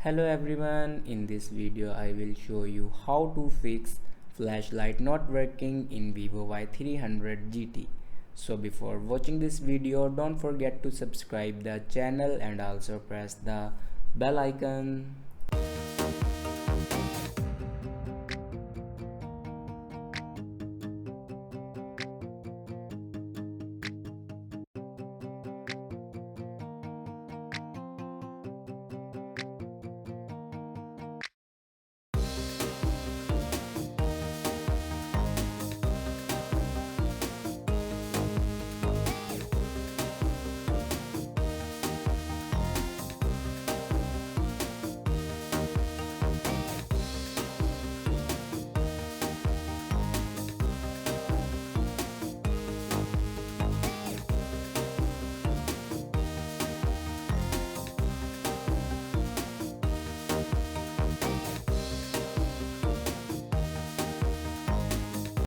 Hello everyone, in this video I will show you how to fix flashlight not working in Vivo Y300 GT. So before watching this video, don't forget to subscribe the channel and also press the bell icon.